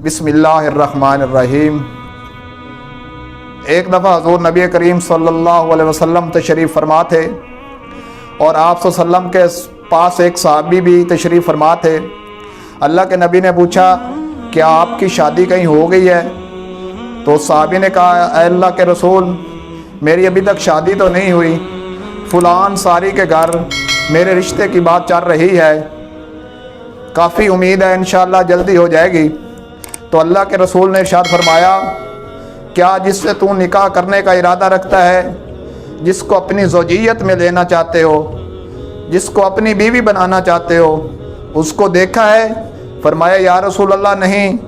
बिस्मिल्लाहिर्रहमानिर्रहीम। एक दफ़ा हुज़ूर नबी करीम सल्लल्लाहु अलैहि वसल्लम तशरीफ़ फरमा थे और आप सल्लल्लाहु अलैहि वसल्लम के पास एक सहाबी भी तशरीफ़ फरमा थे। अल्लाह के नबी ने पूछा, क्या आपकी शादी कहीं हो गई है? तो सहाबी ने कहा, ऐ अल्लाह के रसूल, मेरी अभी तक शादी तो नहीं हुई, फ़ुलान सारी के घर मेरे रिश्ते की बात चल रही है, काफ़ी उम्मीद है इंशाअल्लाह जल्दी हो जाएगी। तो अल्लाह के रसूल ने इरशाद फरमाया, क्या जिससे तू निकाह करने का इरादा रखता है, जिसको अपनी ज़ौजियत में लेना चाहते हो, जिसको अपनी बीवी बनाना चाहते हो, उसको देखा है? फरमाया, या रसूल अल्लाह नहीं,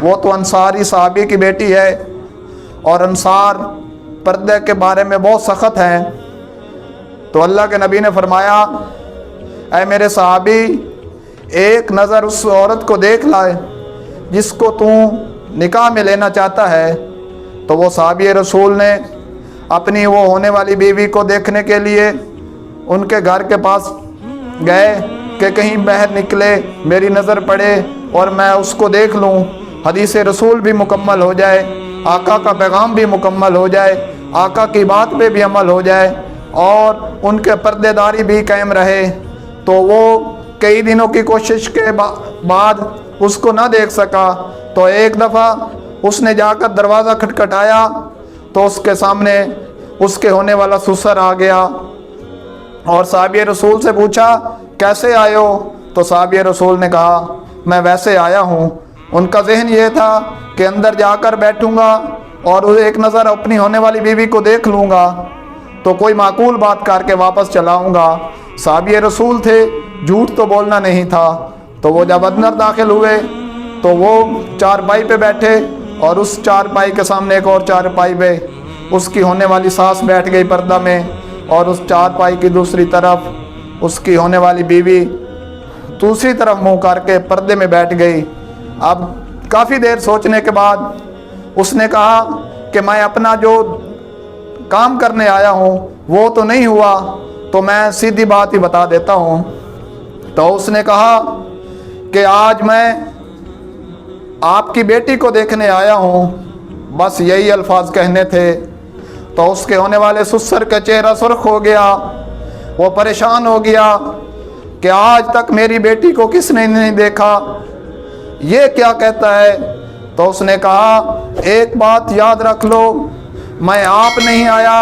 वो तो अंसारी साहबी की बेटी है और अंसार पर्दे के बारे में बहुत सख्त हैं। तो अल्लाह के नबी ने फरमाया, ऐ मेरे सहाबी, एक नज़र उस औरत को देख लाए जिसको तू निकाह में लेना चाहता है। तो वो सहाबी रसूल ने अपनी वो होने वाली बीवी को देखने के लिए उनके घर के पास गए कि कहीं बाहर निकले, मेरी नज़र पड़े और मैं उसको देख लूँ, हदीस रसूल भी मुकम्मल हो जाए, आका का पैगाम भी मुकम्मल हो जाए, आका की बात पे भी अमल हो जाए और उनके पर्देदारी भी कायम रहे। तो वो कई दिनों की कोशिश के बाद उसको ना देख सका। तो एक दफ़ा उसने जाकर दरवाज़ा खटखटाया तो उसके सामने उसके होने वाला ससुर आ गया और साहबी रसूल से पूछा, कैसे आए हो? तो साहबी रसूल ने कहा, मैं वैसे आया हूँ। उनका जहन ये था कि अंदर जाकर बैठूँगा और एक नज़र अपनी होने वाली बीवी को देख लूँगा तो कोई माकूल बात करके वापस चलाऊँगा। साहबी रसूल थे, झूठ तो बोलना नहीं था। तो वो जब अंदर दाखिल हुए तो वो चारपाई पे बैठे और उस चारपाई के सामने एक और चारपाई पे उसकी होने वाली सास बैठ गई पर्दा में और उस चारपाई की दूसरी तरफ उसकी होने वाली बीवी दूसरी तरफ मुंह करके पर्दे में बैठ गई। अब काफ़ी देर सोचने के बाद उसने कहा कि मैं अपना जो काम करने आया हूँ वो तो नहीं हुआ, तो मैं सीधी बात ही बता देता हूँ। तो उसने कहा कि आज मैं आपकी बेटी को देखने आया हूँ, बस यही अल्फाज कहने थे। तो उसके होने वाले ससुर का चेहरा सुर्ख हो गया, वो परेशान हो गया कि आज तक मेरी बेटी को किसने नहीं देखा, ये क्या कहता है। तो उसने कहा, एक बात याद रख लो, मैं आप नहीं आया,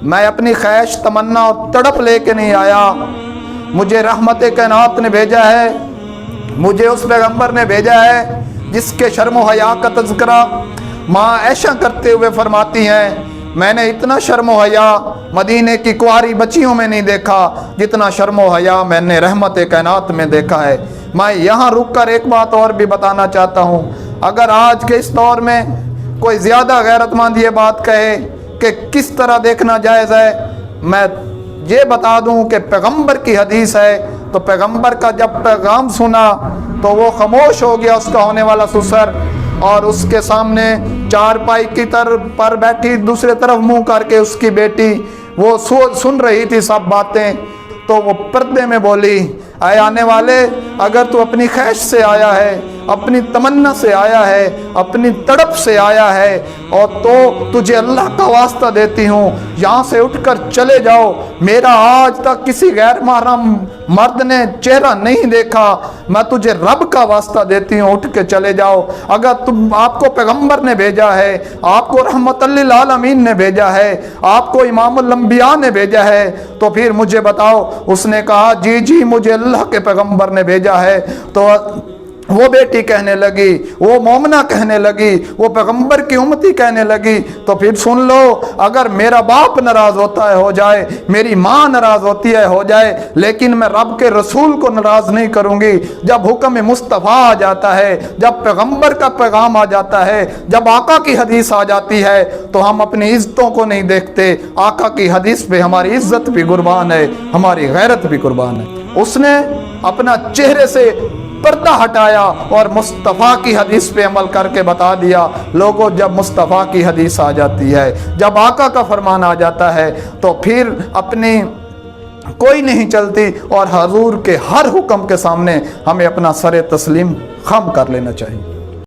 मैं अपनी ख्वाहिश तमन्ना और तड़प लेके नहीं आया, मुझे रहमत कायनात ने भेजा है, मुझे उस पैगंबर ने भेजा है जिसके शर्म हया का तज़किरा माँ ऐशा करते हुए फरमाती हैं, मैंने इतना शर्म हया मदीने की कुंवारी बच्चियों में नहीं देखा जितना शर्म हया मैंने रहमत कायनात में देखा है। मैं यहाँ रुक कर एक बात और भी बताना चाहता हूँ, अगर आज के इस दौर में कोई ज़्यादा गैरतमंद ये बात कहे कि किस तरह देखना जायज़ है, मैं ये बता दूं कि पैगंबर की हदीस है। तो पैगंबर का जब पैगाम सुना तो वो खामोश हो गया, उसका होने वाला ससुर, और उसके सामने चारपाई की पर बैठी दूसरे तरफ मुंह करके उसकी बेटी वो सुन रही थी सब बातें। तो वो पर्दे में बोली, आए आने वाले, अगर तू अपनी ख्वाहिश से आया है, अपनी तमन्ना से आया है, अपनी तड़प से आया है, और तो तुझे अल्लाह का वास्ता देती हूँ, यहाँ से उठकर चले जाओ, मेरा आज तक किसी गैर महरम मर्द ने चेहरा नहीं देखा, मैं तुझे रब का वास्ता देती हूँ, उठ के चले जाओ। अगर तुम आपको पैगंबर ने भेजा है, आपको रहमतुल लिल आलमीन ने भेजा है, आपको इमामुल अंबिया ने भेजा है, तो फिर मुझे बताओ। उसने कहा, जी जी मुझे अल्लाह के पैगंबर ने भेजा है। तो वो बेटी कहने लगी, वो मोमना कहने लगी, वो पैगंबर की उम्मती कहने लगी, तो फिर सुन लो, अगर मेरा बाप नाराज होता है हो जाए, मेरी माँ नाराज होती है हो जाए, लेकिन मैं रब के रसूल को नाराज नहीं करूंगी। जब हुक्म मुस्तफ़ा आ जाता है, जब पैगंबर का पैगाम आ जाता है, जब आका की हदीस आ जाती है, तो हम अपनी इज्जतों को नहीं देखते, आका की हदीस पे हमारी इज्जत भी कुर्बान है, हमारी गैरत भी कुर्बान है। उसने अपना चेहरे से पर्दा हटाया और मुस्तफ़ा की हदीस पे अमल करके बता दिया। लोगों, जब मुस्तफ़ा की हदीस आ जाती है, जब आका का फरमान आ जाता है, तो फिर अपनी कोई नहीं चलती और हजूर के हर हुक्म के सामने हमें अपना सर तस्लीम खम कर लेना चाहिए।